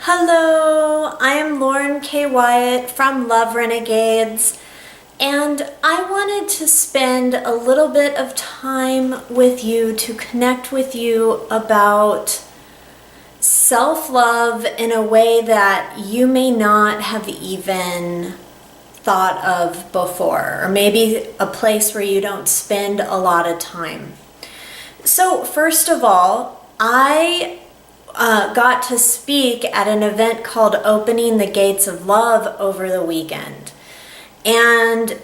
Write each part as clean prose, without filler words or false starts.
Hello, I am Lauren K. Wyatt from Love Renegades, and I wanted to spend a little bit of time with you to connect with you about self-love in a way that you may not have even thought of before, or maybe a place where you don't spend a lot of time. So first of all, I got to speak at an event called Opening the Gates of Love over the weekend. And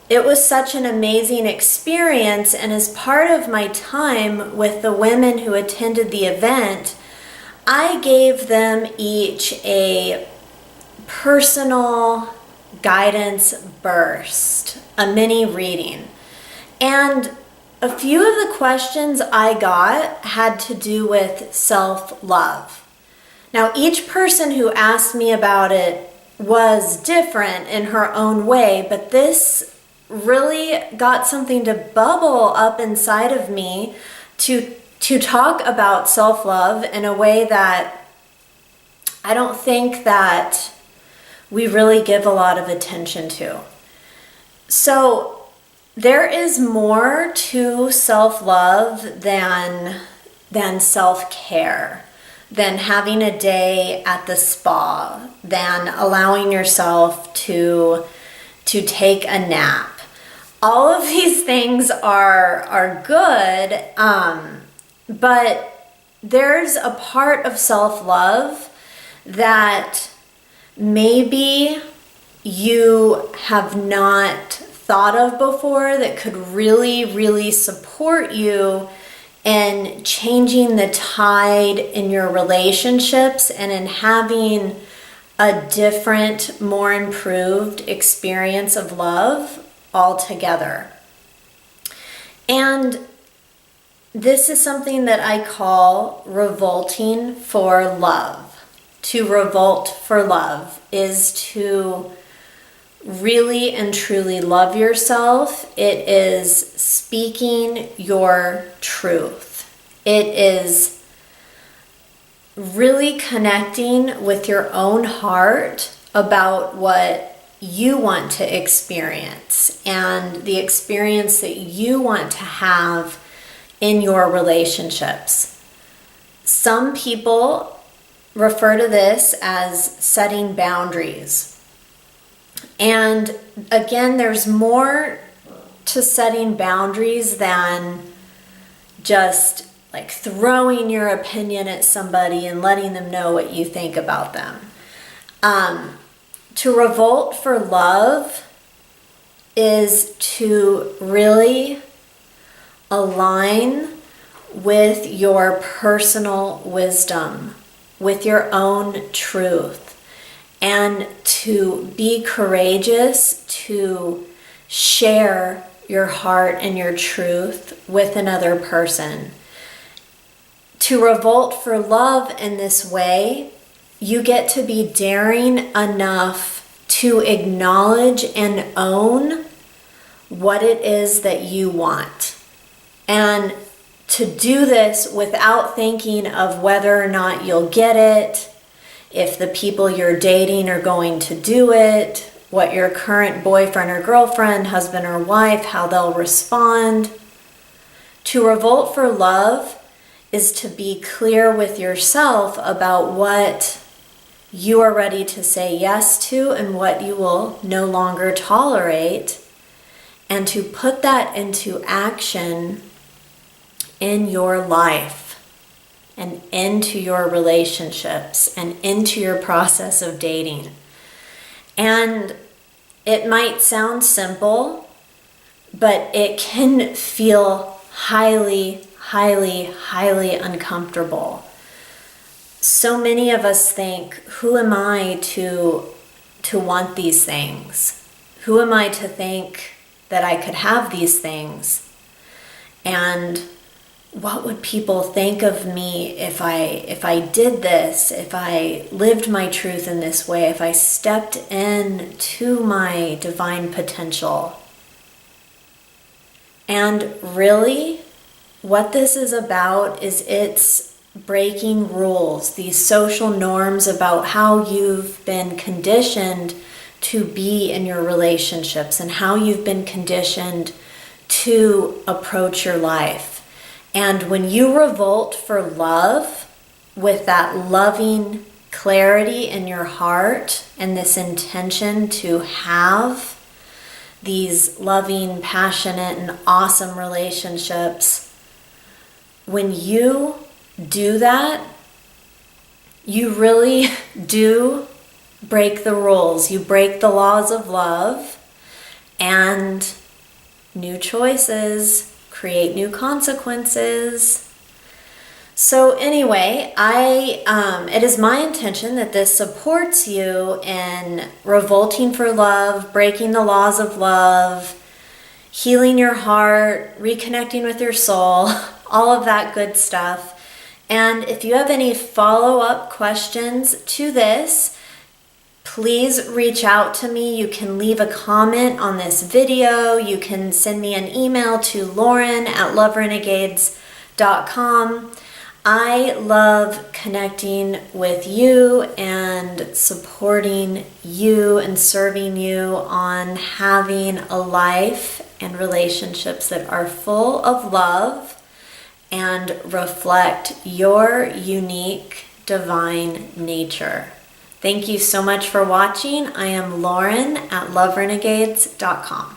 it was such an amazing experience. And as part of my time with the women who attended the event, I gave them each a personal guidance burst, a mini reading. And a few of the questions I got had to do with self-love. Now, each person who asked me about it was different in her own way, but this really got something to bubble up inside of me to talk about self-love in a way that I don't think that we really give a lot of attention to. So, there is more to self-love than self-care, than having a day at the spa, than allowing yourself to take a nap. All of these things are good, but there's a part of self-love that maybe you have not thought of before that could really support you in changing the tide in your relationships and in having a different, more improved experience of love altogether. And this is something that I call revolting for love. To revolt for love is to really and truly love yourself. It is speaking your truth. It is really connecting with your own heart about what you want to experience and the experience that you want to have in your relationships. Some people refer to this as setting boundaries. And again, there's more to setting boundaries than just like throwing your opinion at somebody and letting them know what you think about them. To revolt for love is to really align with your personal wisdom, with your own truth. And to be courageous to share your heart and your truth with another person. To revolt for love in this way, you get to be daring enough to acknowledge and own what it is that you want. And to do this without thinking of whether or not you'll get it, if the people you're dating are going to do it, what your current boyfriend or girlfriend, husband or wife, how they'll respond. To revolt for love is to be clear with yourself about what you are ready to say yes to and what you will no longer tolerate, and to put that into action in your life and into your relationships and into your process of dating. And it might sound simple, but it can feel highly uncomfortable. So many of us think, who am I to want these things? Who am I to think that I could have these things? And what would people think of me if I did this, if I lived my truth in this way, if I stepped in to my divine potential? And really, what this is about is it's breaking rules, these social norms about how you've been conditioned to be in your relationships and how you've been conditioned to approach your life. And when you revolt for love with that loving clarity in your heart and this intention to have these loving, passionate, and awesome relationships, when you do that, you really do break the rules. You break the laws of love, and new choices create new consequences. So anyway, it is my intention that this supports you in revolting for love, breaking the laws of love, healing your heart, reconnecting with your soul, all of that good stuff. And if you have any follow-up questions to this, please reach out to me. You can leave a comment on this video. You can send me an email to lauren@loverenegades.com. I love connecting with you and supporting you and serving you on having a life and relationships that are full of love and reflect your unique divine nature. Thank you so much for watching. I am Lauren at loverenegades.com.